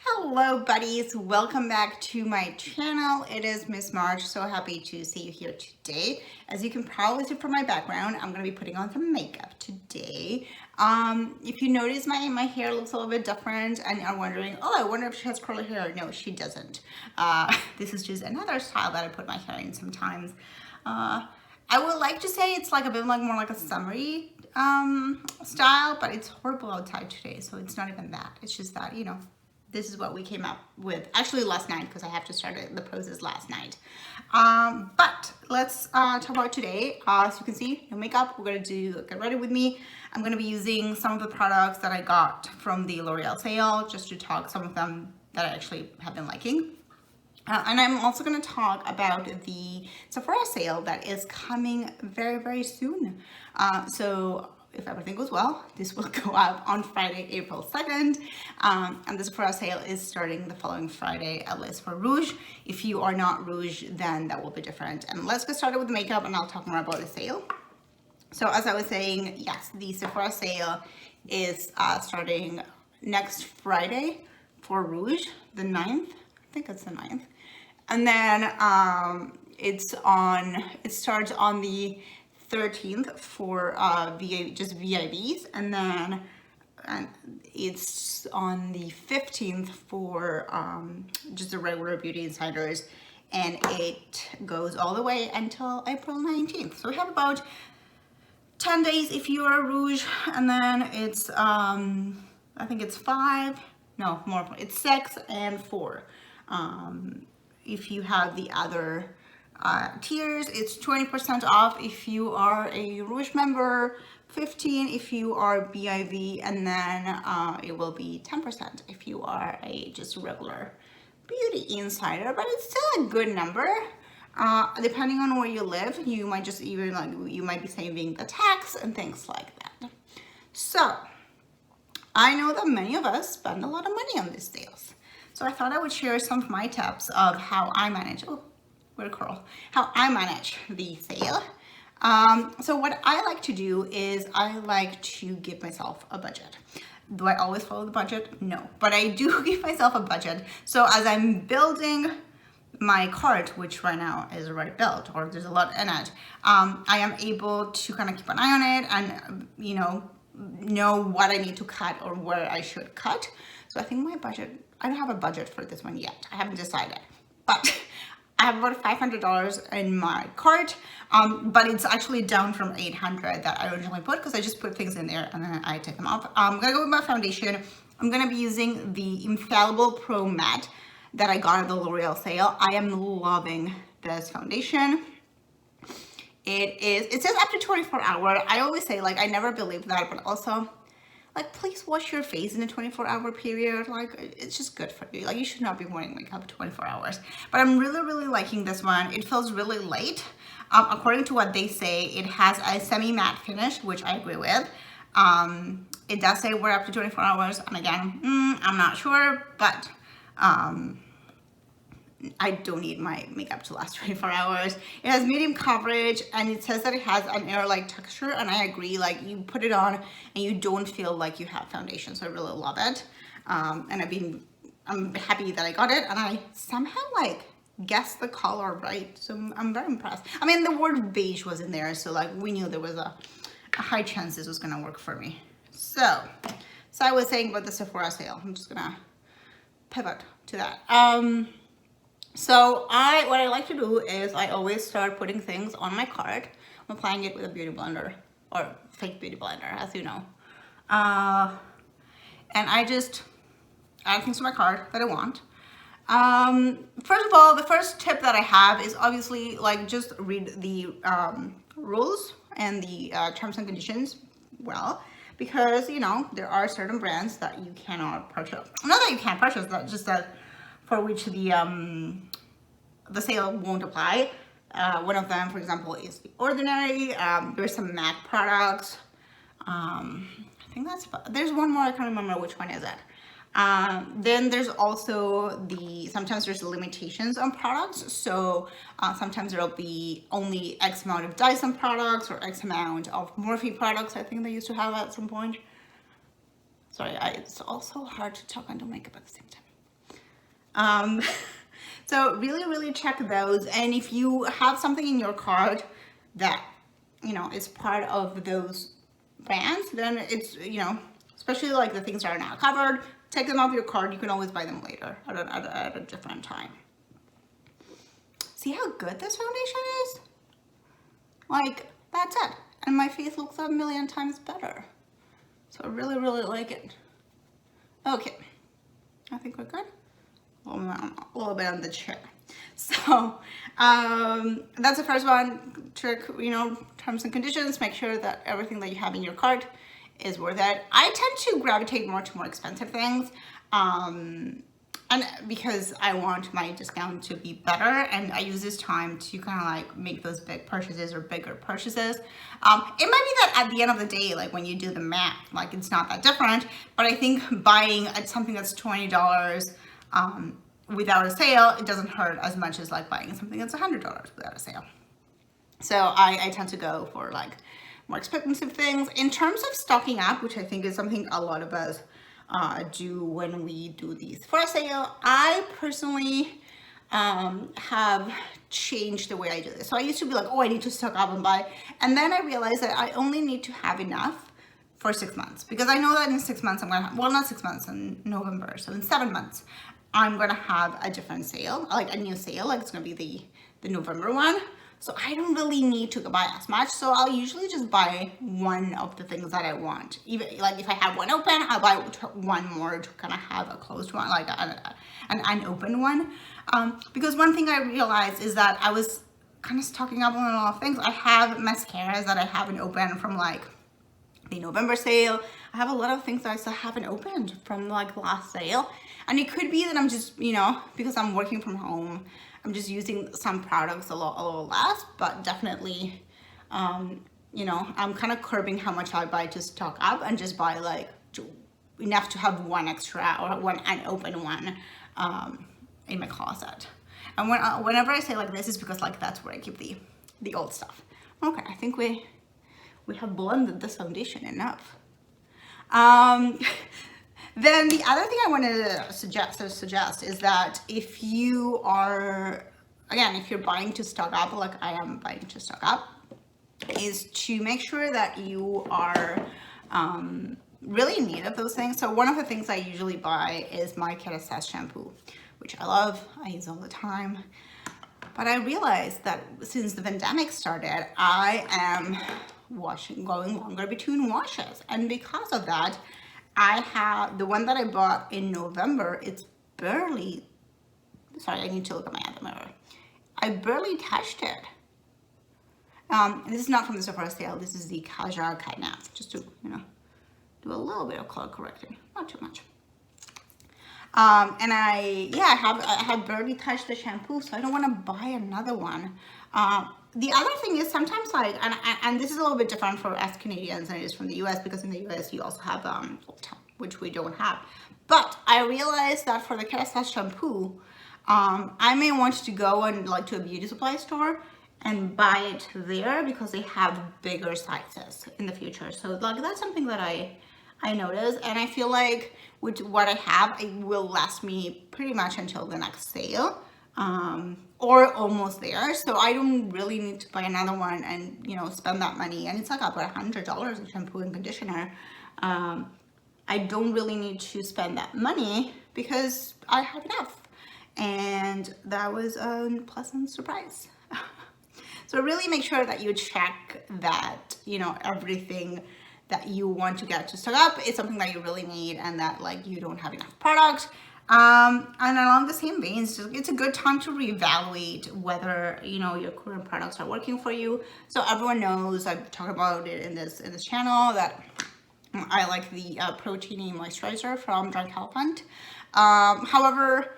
Hello buddies, welcome back to my channel. It is Miss March, so happy to see you here today. As you can probably see from my background, I'm going to be putting on some makeup today. If you notice my hair looks a little bit different and you're wondering, oh, I wonder if she has curly hair. No, she doesn't. This is just another style that I put my hair in sometimes. I would like to say it's like a bit like more like a summery style, but it's horrible outside today, so it's not even that. It's just that, you know, this is what we came up with actually last night because I have to start the process last night. But let's talk about today. As you can see, no makeup. We're gonna do get ready with me. I'm gonna be using some of the products that I got from the L'Oreal sale just to talk some of them that I actually have been liking. And I'm also going to talk about the Sephora sale that is coming very, very soon. So if everything goes well, this will go up on Friday, April 2nd. And the Sephora sale is starting the following Friday, at least for Rouge. If you are not Rouge, then that will be different. And let's get started with the makeup and I'll talk more about the sale. So as I was saying, yes, the Sephora sale is starting next Friday for Rouge, the 9th. I think it's the 9th. And then it starts on the 13th for just VIBs, and then it's on the 15th for just the regular Beauty Insiders, and it goes all the way until April 19th. So we have about 10 days if you are Rouge, and then it's I think it's 5, no more, it's 6 and 4. If you have the other tiers, it's 20% off if you are a Rouge member, 15 if you are BIV, and then it will be 10% if you are a just regular Beauty Insider. But it's still a good number. Depending on where you live, you might just even you might be saving the tax and things like that. So I know that many of us spend a lot of money on these sales. So I thought I would share some of my tips of how I manage, how I manage the sale. So what I like to do is I like to give myself a budget. Do I always follow the budget? No, but I do give myself a budget. So as I'm building my cart, which right now is already built, or there's a lot in it, I am able to kind of keep an eye on it and, you know what I need to cut or where I should cut. So I think my budget, I don't have a budget for this one yet. I haven't decided, but I have about $500 in my cart, but it's actually down from $800 that I originally put because I just put things in there and then I take them off. I'm gonna go with my foundation. I'm gonna be using the Infallible Pro Matte that I got at the L'Oreal sale. I am loving this foundation. It says up to 24 hours. I always say, like, I never believe that, but also, like, please wash your face in a 24-hour period. Like, it's just good for you. Like, you should not be wearing makeup 24 hours. But I'm really, really liking this one. It feels really light. According to what they say, it has a semi-matte finish, which I agree with. It does say wear up to 24 hours. And again, I'm not sure, but I don't need my makeup to last 24 hours. It has medium coverage and it says that it has an air-like texture, and I agree. Like, you put it on and you don't feel like you have foundation, so I really love it. And I'm happy that I got it, and I somehow like guessed the color right, so I'm very impressed. I mean, the word beige was in there, so like we knew there was a high chance this was gonna work for me. So I was saying about the Sephora sale. I'm just gonna pivot to that. So what I like to do is I always start putting things on my cart. I'm applying it with a beauty blender, or fake beauty blender, as you know. And I just add things to my cart that I want. First of all, the first tip that I have is obviously, like, just read the rules and the terms and conditions well, because, you know, there are certain brands that you cannot purchase. Not that you can't purchase, but just that for which the sale won't apply. One of them, for example, is The Ordinary. There's some MAC products. I think there's one more, I can't remember which one is it. Then there's also sometimes there's limitations on products. So sometimes there'll be only X amount of Dyson products or X amount of Morphe products. I think they used to have at some point. Sorry, it's also hard to talk and do makeup at the same time. So really check those. And if you have something in your cart that, you know, is part of those brands, then it's, you know, especially like the things that are not covered, take them off your cart. You can always buy them later at a different time. See how good this foundation is? Like, that's it. And my face looks a million times better. So I really like it. Okay, I think we're good. A little bit on the chair. So that's the first one. Trick, you know, terms and conditions. Make sure that everything that you have in your cart is worth it. I tend to gravitate more to more expensive things, and because I want my discount to be better, and I use this time to kind of like make those big purchases or bigger purchases. It might be that at the end of the day, like when you do the math, like it's not that different, but I think buying something that's $20 without a sale, it doesn't hurt as much as like buying something that's $100 without a sale. So I tend to go for like more expensive things. In terms of stocking up, which I think is something a lot of us do when we do the Sephora sale, I personally have changed the way I do this. So I used to be like, oh, I need to stock up and buy. And then I realized that I only need to have enough for 6 months, because I know that in 6 months I'm gonna have, well, not 6 months, in November, so in 7 months I'm gonna have a different sale, like a new sale, like it's gonna be the November one. So I don't really need to buy as much, so I'll usually just buy one of the things that I want. Even like if I have one open, I'll buy one more to kind of have a closed one, like an unopened one. Because one thing I realized is that I was kind of stocking up on a lot of things. I have mascaras that I haven't opened from like the November sale. I have a lot of things that I still haven't opened from like the last sale. And it could be that I'm just, you know, because I'm working from home, I'm just using some products a little less, but definitely, you know, I'm kind of curbing how much I buy to stock up and just buy like enough to have one extra or one unopened one in my closet. And whenever I say like this, is because like that's where I keep the old stuff. Okay, I think we have blended this foundation enough. Then the other thing I wanted to suggest is that if you are, again, if you're buying to stock up, like I am buying to stock up, is to make sure that you are really in need of those things. So one of the things I usually buy is my Kaja shampoo, which I love, I use all the time. But I realized that since the pandemic started, I am going longer between washes. And because of that, I have the one that I bought in November, it's barely, sorry, I need to look at my other mirror. I barely touched it. This is not from the Sephora Sale, this is the Kaja Kindness, just to, you know, do a little bit of color correcting, not too much. And I have barely touched the shampoo, so I don't want to buy another one. The other thing is sometimes like, and this is a little bit different for us Canadians than it is from the US, because in the US you also have which we don't have. But I realized that for the Kaja shampoo, I may want to go and like to a beauty supply store and buy it there because they have bigger sizes in the future. So like that's something that I noticed, and I feel like with what I have, it will last me pretty much until the next sale, or almost there. So I don't really need to buy another one and, you know, spend that money. And it's like about $100 in shampoo and conditioner. I don't really need to spend that money because I have enough. And that was a pleasant surprise. So really make sure that you check that, you know, everything that you want to get to stock up is something that you really need, and that like you don't have enough product. And along the same veins, it's a good time to reevaluate whether, you know, your current products are working for you. So everyone knows, I've talked about it in this channel, that I like the Proteiny Moisturizer from Drunk Elephant. However,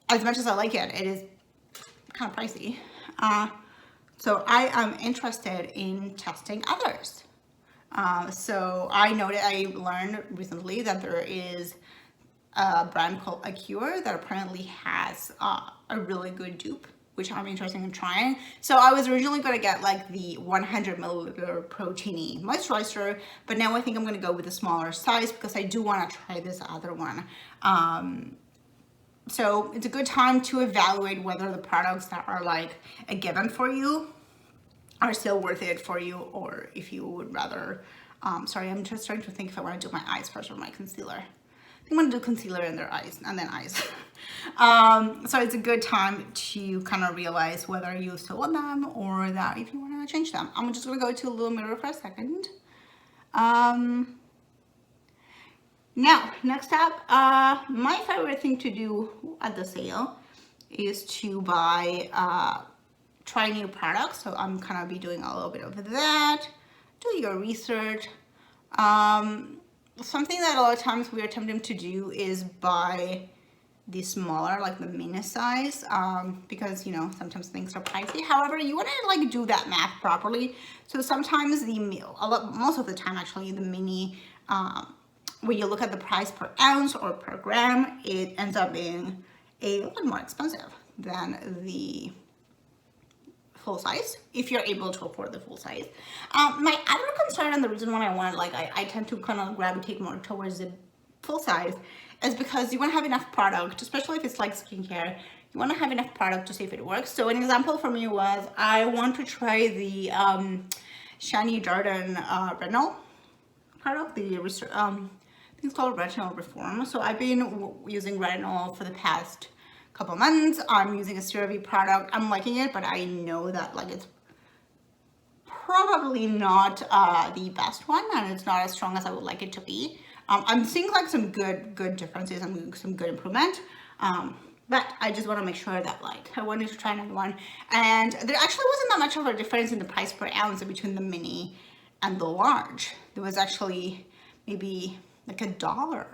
as much as I like it, it is kind of pricey. So I am interested in testing others. So I learned recently that there is a brand called Acure that apparently has a really good dupe, which I'm interested in trying. So I was originally going to get like the 100 milliliter Proteiny moisturizer, but now I think I'm going to go with a smaller size because I do want to try this other one. So it's a good time to evaluate whether the products that are like a given for you are still worth it for you, or if you would rather, sorry, I'm just trying to think if I want to do my eyes first or my concealer. I think I'm going to do concealer in their eyes and then eyes. So it's a good time to kind of realize whether you still want them or that if you want to change them. I'm just going to go to a little mirror for a second. Now, next up, my favorite thing to do at the sale is to buy, try new products. So I'm kind of be doing a little bit of that, do your research. Something that a lot of times we are tempted to do is buy the smaller, like the mini size, because, you know, sometimes things are pricey. However, you want to like do that math properly. So sometimes most of the time actually, the mini, when you look at the price per ounce or per gram, it ends up being a lot more expensive than the full size, if you're able to afford the full size. My other concern, and the reason why I tend to kind of gravitate more towards the full size, is because you want to have enough product, especially if it's like skincare. You want to have enough product to see if it works. So an example for me was, I want to try the Shiny Jordan retinol product, the I think it's called Retinol Reform. So I've been using retinol for the past couple months. I'm using a CeraVe product. I'm liking it, but I know that like it's probably not the best one, and it's not as strong as I would like it to be. I'm seeing like some good differences and some good improvement, but I just want to make sure that like I wanted to try another one, and there actually wasn't that much of a difference in the price per ounce between the mini and the large. There was actually maybe like $1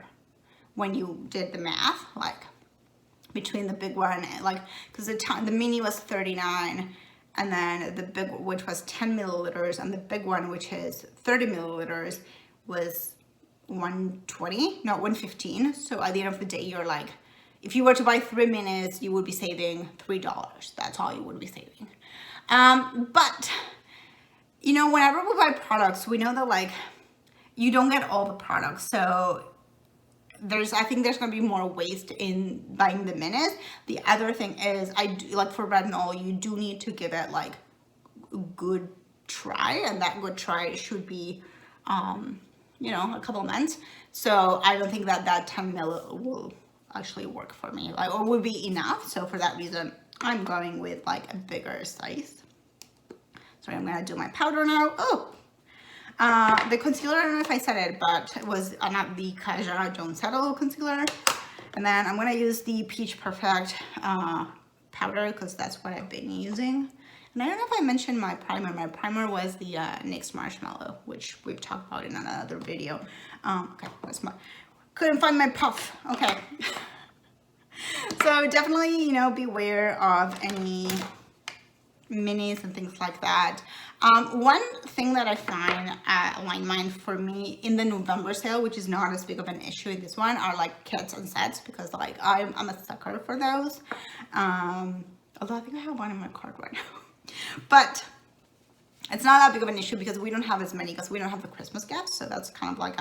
when you did the math, like between the big one, like, because the mini was $39, and then the big, which was 10 milliliters, and the big one, which is 30 milliliters, was $115. So at the end of the day, you're like, if you were to buy 3 minis, you would be saving $3. That's all you would be saving. But you know, whenever we buy products, we know that like you don't get all the products. So I think there's going to be more waste in buying the minis. The other thing is, I do, like for retinol, you do need to give it like a good try, and that good try should be, you know, a couple months. So I don't think that 10 ml will actually work for me, like, or would be enough. So for that reason, I'm going with like a bigger size. Sorry, I'm gonna do my powder now. Oh, the concealer, I don't know if I said it, but it was not the Kaja Don't Settle concealer. And then I'm gonna use the Peach Perfect powder, because that's what I've been using. And I don't know if I mentioned my primer. My primer was the NYX Marshmellow, which we've talked about in another video. Okay, that's my, couldn't find my puff. Okay. So definitely, you know, beware of any minis and things like that. One thing that I find alignment for me in the November sale, which is not as big of an issue in this one, are like kits and sets, because like I'm a sucker for those. Although I think I have one in my cart right now. But it's not that big of an issue because we don't have as many, because we don't have the Christmas gifts. So that's kind of like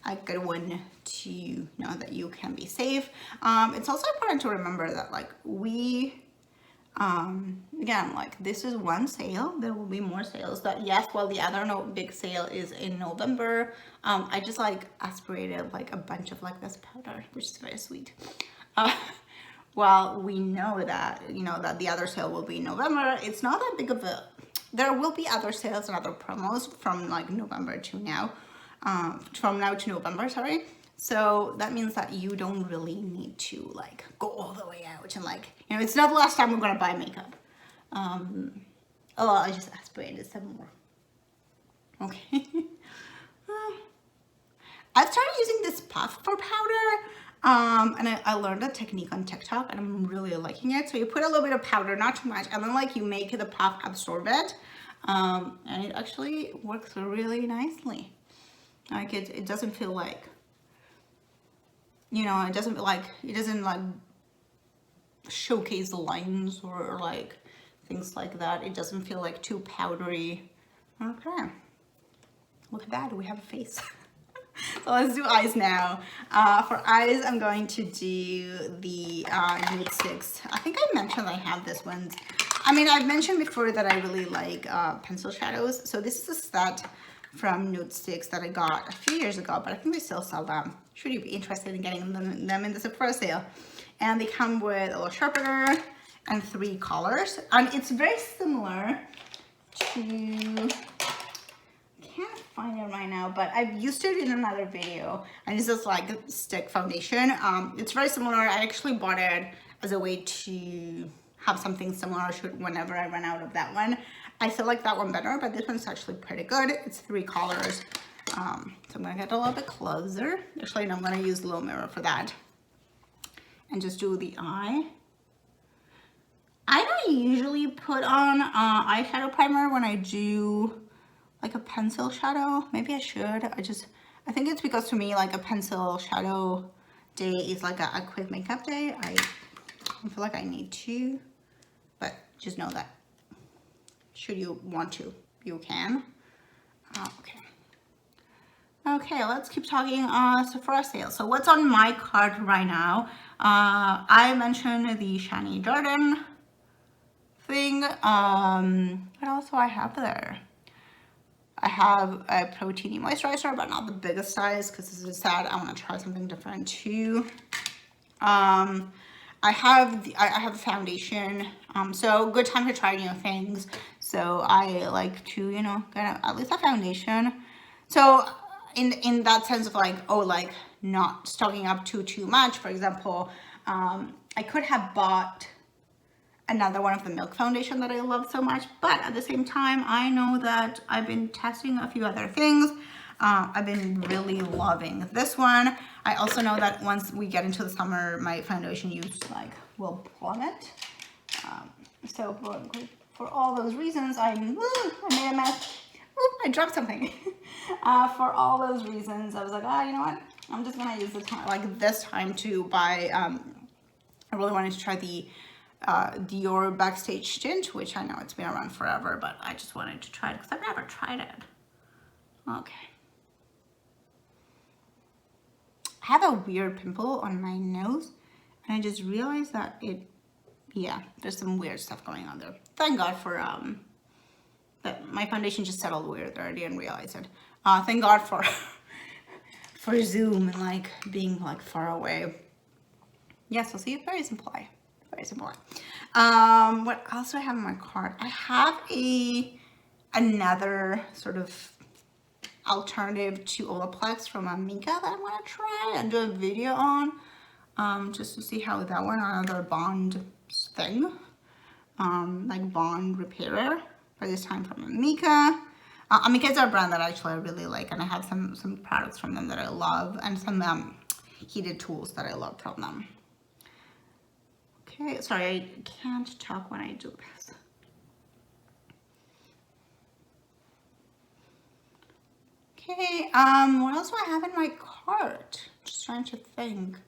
a good one to know that you can be safe. It's also important to remember that like we, again, like this is one sale. There will be more sales. That yes, while the other big sale is in November, I just like aspirated like a bunch of like this powder, which is very sweet. Well, we know that, you know, that the other sale will be in November. It's not that big of a, there will be other sales and other promos from like November to now, from now to November, sorry. So that means that you don't really need to like go all the way out and like, you know, it's not the last time we're gonna buy makeup. Oh, I just aspirated some more. Okay. I've started using this puff for powder. And I learned a technique on TikTok, and I'm really liking it. So you put a little bit of powder, not too much, and then like you make the puff absorb it, and it actually works really nicely. Like it doesn't feel like, you know, it doesn't like showcase the lines or like things like that. It doesn't feel like too powdery. Okay, look at that, we have a face. So let's do eyes now. For eyes, I'm going to do the NUDESTIX. I think I mentioned I have this one. I mean, I've mentioned before that I really like pencil shadows. So this is a set from NUDESTIX that I got a few years ago, but I think they still sell them. Should you be interested in getting them in the Sephora sale? And they come with a little sharpener and 3 colors. And it's very similar to... can't find it right now, but I've used it in another video, and this is like a stick foundation. It's very similar. I actually bought it as a way to have something similar whenever I run out of that one. I still like that one better, but this one's actually pretty good. It's 3 colors. So I'm gonna get a little bit closer. Actually, no, I'm gonna use the little mirror for that and just do the eye. I don't usually put on eyeshadow primer when I do like a pencil shadow. Maybe I should. I think it's because to me, like a pencil shadow day is like a quick makeup day. I feel like I need to, but just know that should you want to, you can. Okay, let's keep talking Sephora sale. So what's on my cart right now? I mentioned the Shiny Jordan thing. What else do I have there? I have a proteiny moisturizer, but not the biggest size because this is sad. I want to try something different too. I have a foundation. So good time to try new things. So I like to, you know, get at least a foundation. So in that sense of like, oh, like not stocking up too much. For example, I could have bought another one of the Milk foundation that I love so much, but at the same time, I know that I've been testing a few other things. I've been really loving this one. I also know that once we get into the summer, my foundation use like will plummet. So for all those reasons, I made a mess. Ooh, I dropped something. For all those reasons, I was like, you know what? I'm just gonna use the time, like this time to buy. I really wanted to try the Dior Backstage Tint, which I know it's been around forever, but I just wanted to try it because I've never tried it. Okay. I have a weird pimple on my nose, and I just realized that yeah, there's some weird stuff going on there. Thank God for, that my foundation just settled weird there. I didn't realize it. Thank God for, for Zoom and like being like far away. Yes, I'll see you very simple. Very simple. What else do I have in my cart? I have another sort of alternative to Olaplex from Amika that I want to try and do a video on, just to see how that one, another bond thing, like bond repairer, but this time from Amika. Amika is a brand that actually I really like, and I have some products from them that I love, and some heated tools that I love from them. Okay, sorry, I can't talk when I do this. Okay, what else do I have in my cart? Just trying to think.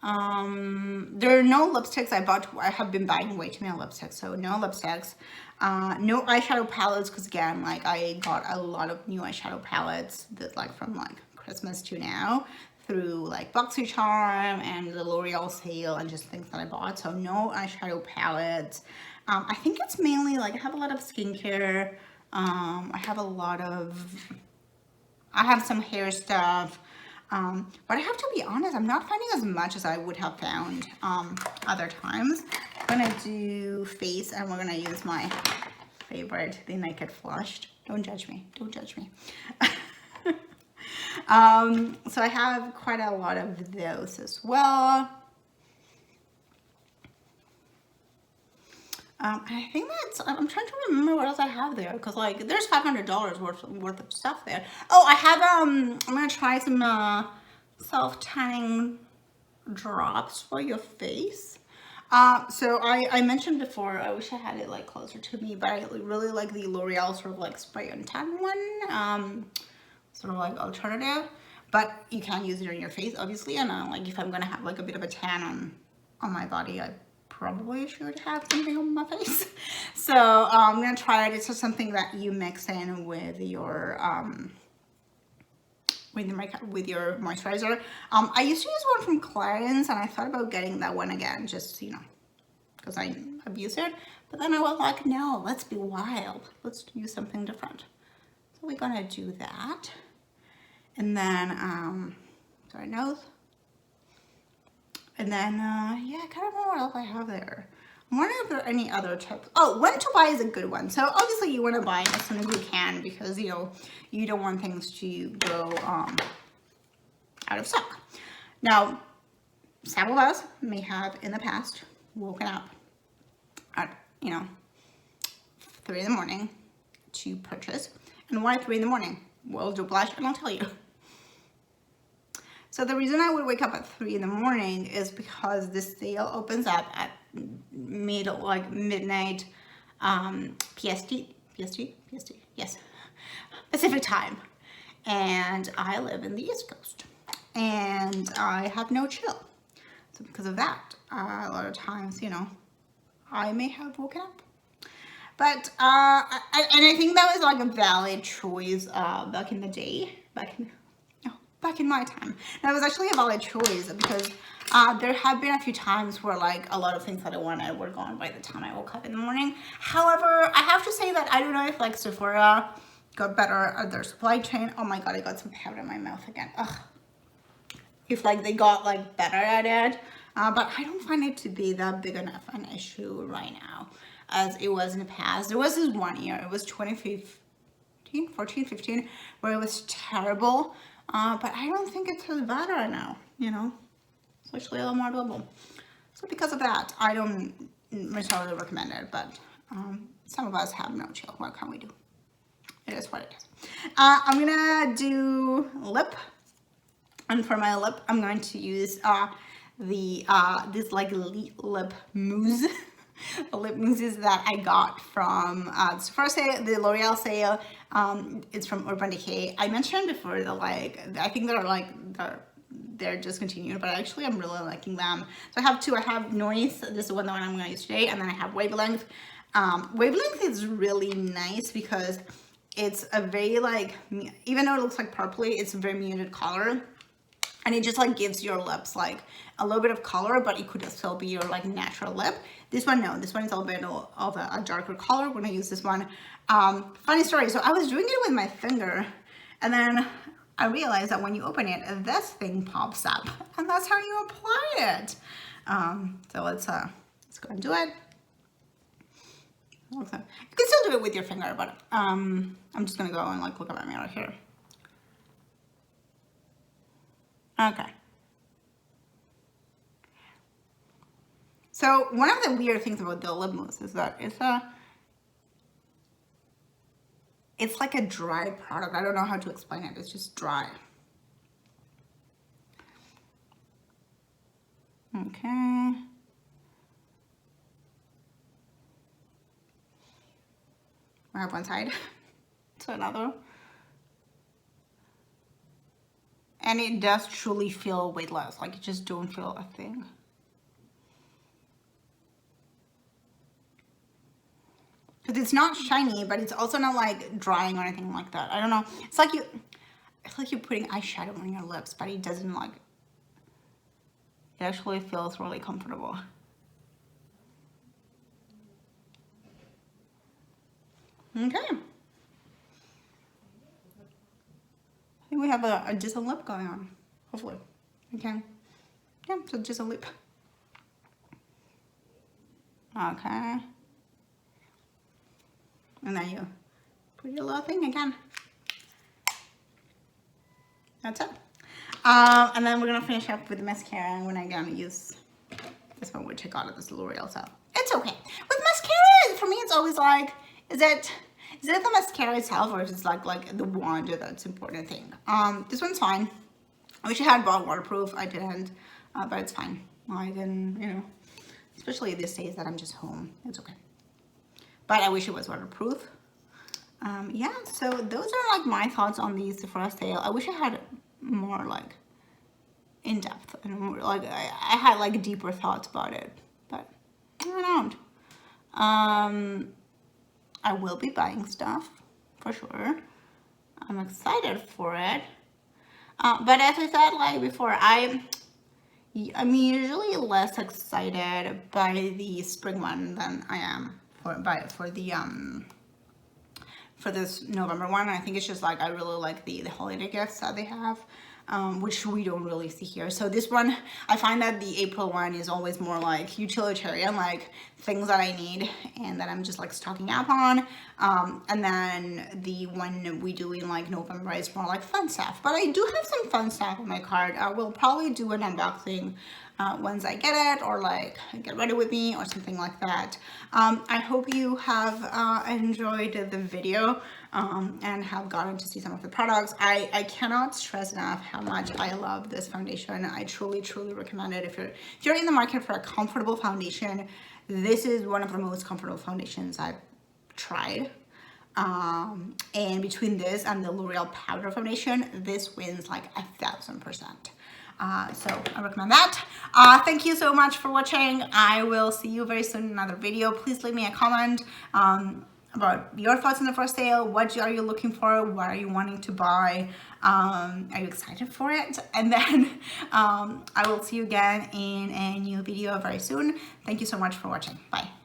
There are no lipsticks. I have been buying way too many lipsticks, so no lipsticks. No eyeshadow palettes, because again, like I got a lot of new eyeshadow palettes that like from like Christmas to now, through like BoxyCharm and the L'Oreal sale and just things that I bought. So no eyeshadow palettes. I think it's mainly like I have a lot of skincare. I have some hair stuff. But I have to be honest, I'm not finding as much as I would have found other times. I'm gonna do face, and we're gonna use my favorite, the Naked Flushed. Don't judge me, don't judge me. So I have quite a lot of those as well. I think I'm trying to remember what else I have there, because like there's $500 worth of stuff there. Oh, I have, I'm gonna try some self-tanning drops for your face. So I mentioned before, I wish I had it like closer to me, but I really like the L'Oreal sort of like spray and tan one, sort of like alternative, but you can use it on your face obviously, and like if I'm gonna have like a bit of a tan on my body, I probably should have something on my face. So I'm gonna try it. It's just something that you mix in with your with your makeup, with your moisturizer. I used to use one from Clarins, and I thought about getting that one again, just, you know, because I abuse it. But then I was like, no, let's be wild. Let's use something different. So we're gonna do that. And then, sorry, nose. And then, yeah, I can't remember what else I have there. I'm wondering if there are any other tips. Oh, when to buy is a good one. So obviously you want to buy as soon as you can because, you know, you don't want things to go out of stock. Now, some of us may have in the past woken up at, you know, 3 in the morning to purchase. And why 3 in the morning? Well, do blush and I'll tell you. So the reason I would wake up at 3 in the morning is because the sale opens up at midnight PST, yes, Pacific time. And I live in the East Coast and I have no chill. So because of that, a lot of times, you know, I may have woken up. But, and I think that was like a valid choice back in the day, back in my time. And it was actually a valid choice because there have been a few times where like a lot of things that I wanted were gone by the time I woke up in the morning. However, I have to say that I don't know if like Sephora got better at their supply chain. Oh my god, I got some powder in my mouth again. Ugh. If like they got like better at it, but I don't find it to be that big enough an issue right now as it was in the past. There was this one year, it was 2014, 15, where it was terrible. But I don't think it's as bad right now, you know. It's actually a lot more doable. So because of that, I don't necessarily recommend it, but some of us have no chill. What can we do? It is what it is. I'm gonna do lip, and for my lip, I'm going to use this like lip mousse. The lip mousses that I got from Sephora Sale, the L'Oreal sale. It's from Urban Decay. I mentioned before that like I think they're discontinued, but actually I'm really liking them. So I have two. I have NYX. This is the one I'm going to use today, and then I have Wavelength. Wavelength is really nice because it's a very like, even though it looks like purpley, it's a very muted color. And it just like gives your lips like a little bit of color, but it could still be your like natural lip. This one, no, this one is a little bit of a darker color. We're gonna use this one. Funny story, so I was doing it with my finger and then I realized that when you open it, this thing pops up and that's how you apply it. So let's go and do it. You can still do it with your finger, but I'm just gonna go and like look at my mirror here. Okay. So one of the weird things about the lip mousse is that it's like a dry product. I don't know how to explain it. It's just dry. Okay. I have one side to another. And it does truly feel weightless, like you just don't feel a thing. Because it's not shiny, but it's also not like drying or anything like that. I don't know. It's like you're putting eyeshadow on your lips, but it doesn't like, it actually feels really comfortable. Okay. I think we have a just a lip going on, hopefully. Okay. Yeah, so just a lip. Okay. And then you put your little thing again. That's it. And then we're gonna finish up with the mascara, and we're not gonna use this one, which I got at this L'Oreal sale. It's okay. With mascara, for me, it's always like, is it the mascara itself, or is it like the wand that's the important thing? This one's fine. I wish I had bought waterproof. I didn't, but it's fine. I didn't, you know, especially these days that I'm just home. It's okay. But I wish it was waterproof. Yeah, so those are like my thoughts on the Sephora sale. I wish I had more like in depth and more like I had like deeper thoughts about it, but I don't. I will be buying stuff for sure. I'm excited for it. But as I said like before, I'm usually less excited by the spring one than I am for this November one. I think it's just like I really like the holiday gifts that they have, which we don't really see here. So this one, I find that the April one is always more like utilitarian, like things that I need and that I'm just like stocking up on. And then the one we do in like November is more like fun stuff. But I do have some fun stuff in my cart. I will probably do an unboxing once I get it, or like get ready with me or something like that. I hope you have enjoyed the video and have gotten to see some of the products. I cannot stress enough how much I love this foundation. I truly recommend it. If you're in the market for a comfortable foundation, this is one of the most comfortable foundations I've tried. And between this and the L'Oreal Powder Foundation, this wins like 1000%. So I recommend that. Thank you so much for watching. I will see you very soon in another video. Please leave me a comment about your thoughts on the Sephora sale. What are you looking for? What are you wanting to buy? Are you excited for it? And then I will see you again in a new video very soon. Thank you so much for watching. Bye.